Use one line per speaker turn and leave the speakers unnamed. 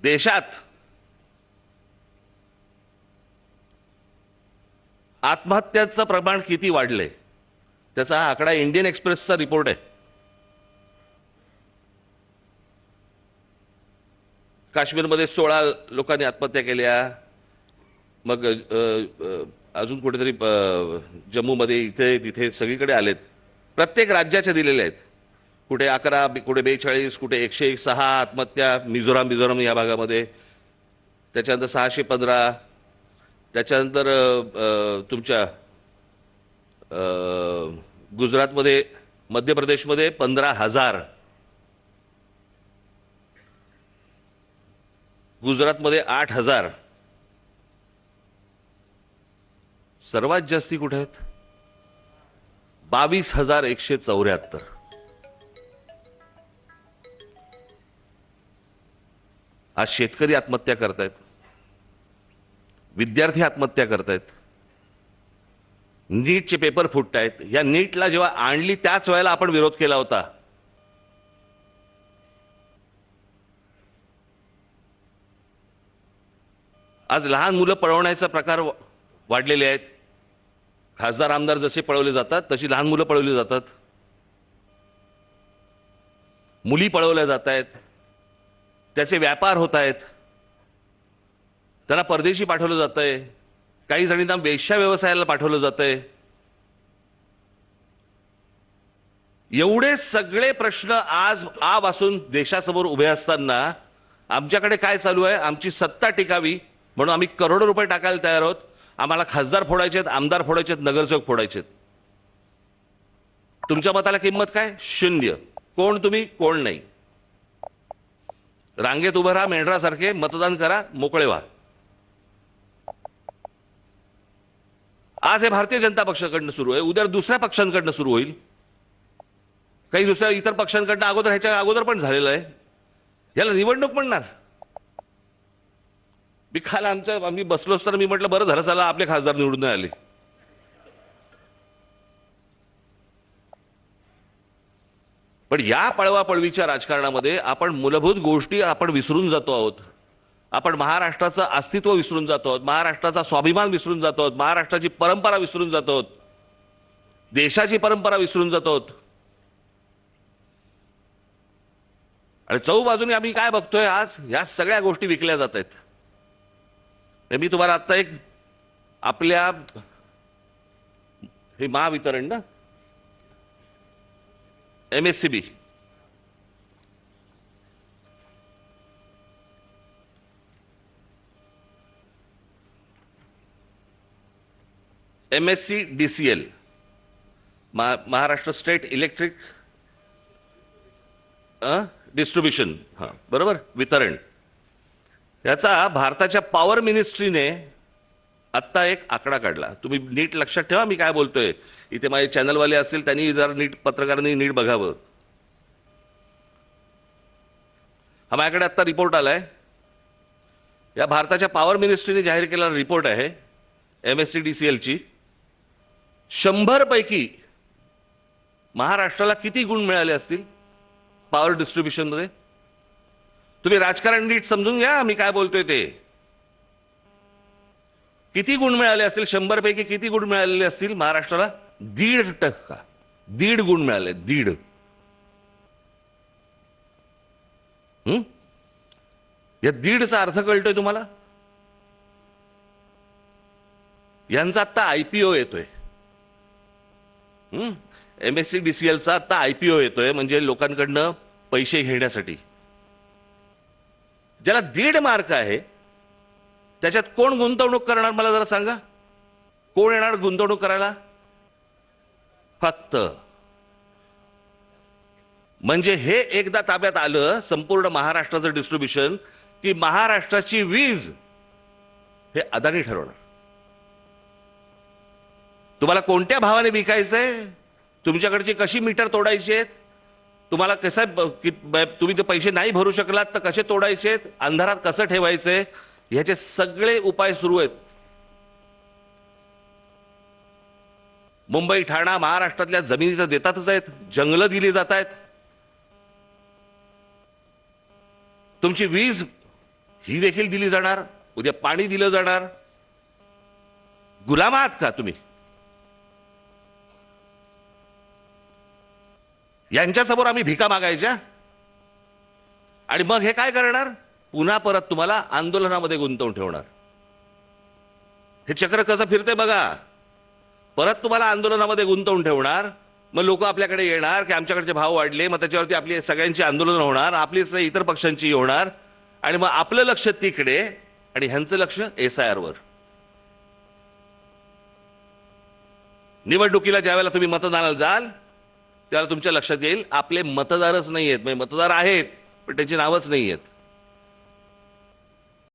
देशात आत्महत्यांचं प्रमाण किती वाढले त्याचा हा आकडा इंडियन एक्सप्रेसचा रिपोर्ट आहे. काश्मीरमध्ये 16 लोकांनी आत्महत्या केल्या. मग अजून कुठेतरी जम्मूमध्ये इथे तिथे सगळीकडे आलेत. प्रत्येक राज्याच्या दिलेल्या आहेत. कुठे 11, कुठे 42, कुठे 106 आत्महत्या मिझोराम या भागामध्ये. त्याच्यानंतर 615. त्याच्यानंतर तुमच्या गुजरातमध्ये, मध्य प्रदेशमध्ये 15,000. गुजरातमध्ये 8,000. सर्वात जास्ती कुठे आहेत? 22,174. आज शेतकरी आत्महत्या करतायत, विद्यार्थी आत्महत्या करतायत, नीटचे पेपर फुटतायत. या नीटला जेव्हा आणली त्याच वेळेला आपण विरोध केला होता. आज लहान मुलं पळवण्याचा प्रकार वाढलेले आहेत. खासदार आमदार जसे पळवले जातात तशी लहान मुलं पळवली जातात. मुली पळवल्या जात आहेत. त्याचे व्यापार होत आहेत. त्यांना परदेशी पाठवलं जातंय. काही जणींना वेश्या व्यवसायाला पाठवलं जातंय. एवढे सगळे प्रश्न आज आपासून देशासमोर उभे असताना आमच्याकडे काय चालू आहे? आमची सत्ता टिकावी म्हणून आम्ही करोडो रुपये टाकायला तयार आहोत. आम्हाला खासदार फोडायचेत, आमदार फोडायचेत, नगरसेवक फोडायचेत. तुमच्या मताला किंमत काय? 0. कोण तुम्ही, कोण नाही. रांगेत उभं राहा मेंढरासारखे, मतदान करा, मोकळे व्हा. आज हे भारतीय जनता पक्षाकडनं सुरू आहे, उद्या दुसऱ्या पक्षांकडनं सुरू होईल. काही दुसऱ्या इतर पक्षांकडनं अगोदर, ह्याच्या अगोदर पण झालेलं आहे. याला निवडणूक म्हणणार? मी काल आम्ही बसलो असताना मी म्हटलं बरं झालं चला आपले खासदार निवडून नाही आले. पण या पळवापळवीच्या राजकारणामध्ये आपण मूलभूत गोष्टी आपण विसरून जातो आहोत. आपण महाराष्ट्राचं अस्तित्व विसरून जातो आहोत. महाराष्ट्राचा स्वाभिमान विसरून जातो आहोत. महाराष्ट्राची परंपरा विसरून जातो आहोत. देशाची परंपरा विसरून जातो आहोत. आणि चौबाजूने आम्ही काय बघतोय आज? या सगळ्या गोष्टी विकल्या जात आहेत. मी तुम्हाला आता एक आपल्या हे महावितरण ना MSCB MSCDCL Maharashtra state electric distribution, हां बरोबर, वितरण. याचा भारताच्या पॉवर मिनिस्ट्रीने आत्ता एक आकडा काढला. तुम्ही नीट लक्षात ठेवा मी काय बोलतोय. इथे माझे चॅनलवाले असतील त्यांनी जर नीट, पत्रकारांनी नीट बघावं. हा माझ्याकडे आत्ता रिपोर्ट आलाय. या भारताच्या पॉवर मिनिस्ट्रीने जाहीर केलेला रिपोर्ट आहे MSCDCL ची. 100 पैकी महाराष्ट्राला किती गुण मिळाले असतील पॉवर डिस्ट्रीब्युशन मध्ये? तुम्ही राजकारण नीट समजून घ्या मी काय बोलतोय ते. किती गुण मिळाले असतील? 100 पैकी किती गुण मिळालेले असतील महाराष्ट्राला? 1.5%. 1.5 गुण मिळाले. 1.5. या 1.5चा अर्थ कळतोय तुम्हाला? यांचा आता IPO येतोय. MSCDCLचा आता IPO येतोय, म्हणजे लोकांकडनं पैसे घेण्यासाठी. ज्याला 1.5 मार्क आहे त्याच्यात कोण गुंतवणूक करणार मला जरा सांगा? कोण येणार गुंतवणूक करायला? फक्त म्हणजे हे एकदा ताब्यात आलं संपूर्ण महाराष्ट्राचं डिस्ट्रीब्युशन की महाराष्ट्राची वीज हे अदानी ठरवणार. तुम्हाला कोणत्या भावाने विकायचंय, तुमच्याकडची कशी मीटर तोडायची आहेत, तुम्हाला कसं तुम्ही ते पैसे नाही भरू शकलात तर कसे तोडायचे, अंधारात कसं ठेवायचे, ह्याचे सगळे उपाय सुरू आहेत. मुंबई, ठाणा, महाराष्ट्रातल्या जमिनी तर देतातच आहेत, जंगलं दिली जात आहेत. तुमची वीज ही देखील दिली जाणार, उद्या पाणी दिलं जाणार. गुलाम आहात का तुम्ही? यांच्यासमोर आम्ही भिका मागायच्या आणि मग हे काय करणार? पुन्हा परत तुम्हाला आंदोलनामध्ये गुंतवून ठेवणार. हे चक्र कसं फिरते बघा. परत तुम्हाला आंदोलनामध्ये गुंतवून ठेवणार. मग लोक आपल्याकडे येणार की आमच्याकडचे भाव वाढले, मग त्याच्यावरती आपली सगळ्यांची आंदोलन होणार, आपलीच नाही इतर पक्षांची होणार, आणि मग आपलं लक्ष तिकडे आणि ह्यांचं लक्ष SIR वर. निवडणुकीला ज्यावेळेला तुम्ही मतदानाला जाल त्यावेळेला तुमच्या लक्षात येईल आपले मतदारच नाही आहेत, म्हणजे मतदार आहेत पण त्यांची नावच नाही आहेत.